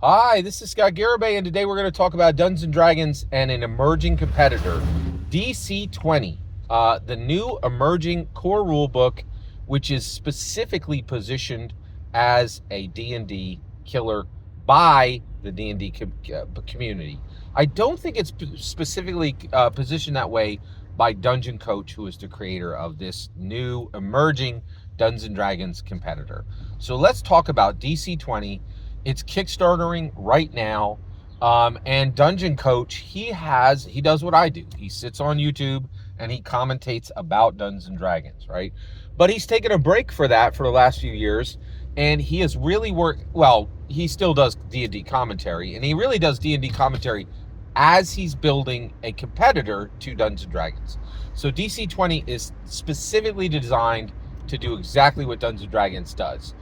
Hi, this is Scott Garibay, and today we're going to talk about Dungeons and Dragons and an emerging competitor, DC20, the new emerging core rulebook, which is specifically positioned as a D&D killer by the D&D community. I don't think it's specifically positioned that way by Dungeon Coach, who is the creator of this new emerging Dungeons and Dragons competitor. So let's talk about DC20. It's kickstartering right now. And Dungeon Coach, he does what I do. He sits on YouTube and he commentates about Dungeons and Dragons, right? But he's taken a break for that for the last few years, and he has really worked. Well, he still does D&D commentary, and he really does D&D commentary as he's building a competitor to Dungeons and Dragons. So DC20 is specifically designed to do exactly what Dungeons and Dragons does: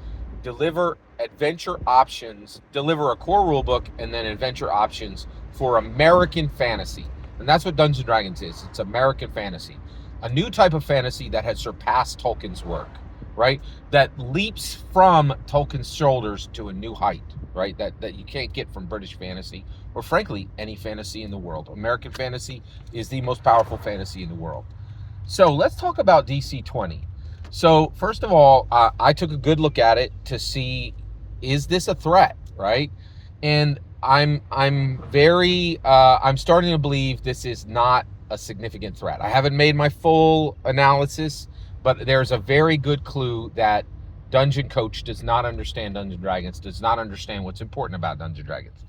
deliver adventure options, deliver a core rulebook, and then adventure options for American fantasy. And that's what Dungeons & Dragons is. It's American fantasy. A new type of fantasy that has surpassed Tolkien's work, right? That leaps from Tolkien's shoulders to a new height, right? That you can't get from British fantasy, or frankly, any fantasy in the world. American fantasy is the most powerful fantasy in the world. So let's talk about DC20. So first of all, I took a good look at it to see, is this a threat, right? And I'm starting to believe this is not a significant threat. I haven't made my full analysis, but there's a very good clue that Dungeon Coach does not understand Dungeons & Dragons, does not understand what's important about Dungeons & Dragons.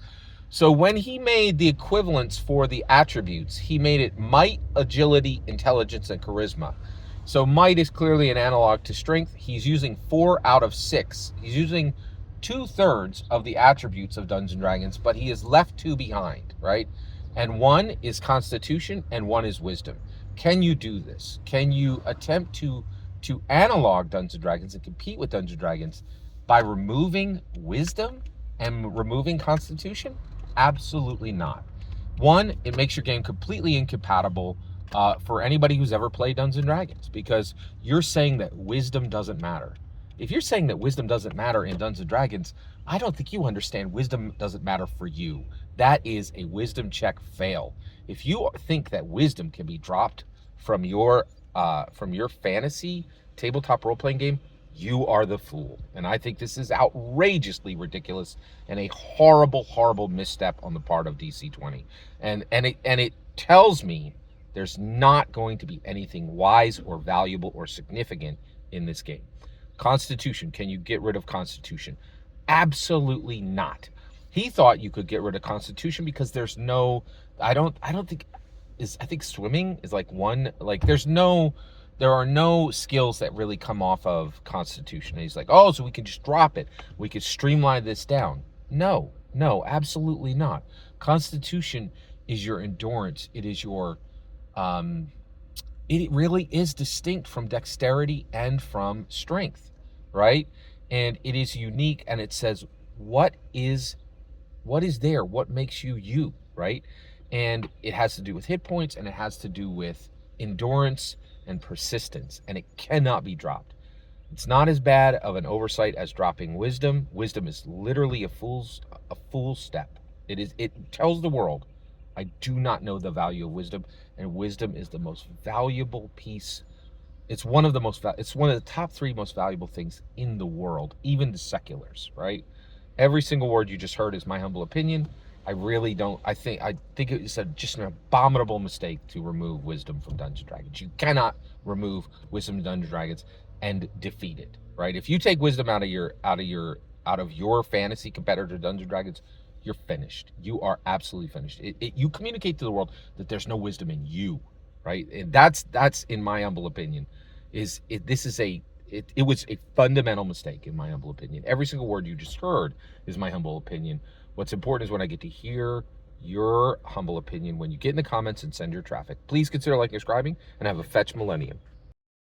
So when he made the equivalents for the attributes, he made it might, agility, intelligence, and charisma. So might is clearly an analog to strength. He's using 4 out of 6. He's using 2/3 of the attributes of Dungeons and Dragons, but he has left 2 behind, right? And 1 is Constitution and 1 is Wisdom. Can you do this? Can you attempt to analog Dungeons and Dragons and compete with Dungeons and Dragons by removing Wisdom and removing Constitution? Absolutely not. 1, it makes your game completely incompatible for anybody who's ever played Dungeons and Dragons, because you're saying that wisdom doesn't matter. If you're saying that wisdom doesn't matter in Dungeons and Dragons, I don't think you understand wisdom doesn't matter for you. That is a wisdom check fail. If you think that wisdom can be dropped from your fantasy tabletop role-playing game, you are the fool. And I think this is outrageously ridiculous and a horrible, horrible misstep on the part of DC20. And it tells me there's not going to be anything wise or valuable or significant in this game. Constitution, can you get rid of Constitution? Absolutely not. He thought you could get rid of Constitution because there's no, I think swimming is like one, like there are no skills that really come off of Constitution. And he's like, oh, so we can just drop it. We could streamline this down. No, absolutely not. Constitution is your endurance. It is your, it really is distinct from dexterity and from strength, right? And it is unique, and it says what is there, what makes you you, right? And it has to do with hit points, and it has to do with endurance and persistence, and it cannot be dropped. It's not as bad of an oversight as dropping wisdom. Wisdom is literally a fool's step. It tells the world, I do not know the value of wisdom, and wisdom is the most valuable piece. It's one of the top 3 most valuable things in the world, even the seculars, right? Every single word you just heard is my humble opinion. I think it's just an abominable mistake to remove wisdom from Dungeons & Dragons. You cannot remove wisdom from Dungeons & Dragons and defeat it, right? If you take wisdom out of your fantasy competitor to Dungeons & Dragons, you're finished. You are absolutely finished. You communicate to the world that there's no wisdom in you, right? And that's in my humble opinion, it was a fundamental mistake in my humble opinion. Every single word you just heard is my humble opinion. What's important is when I get to hear your humble opinion when you get in the comments and send your traffic. Please consider liking and subscribing, and have a fetch millennium.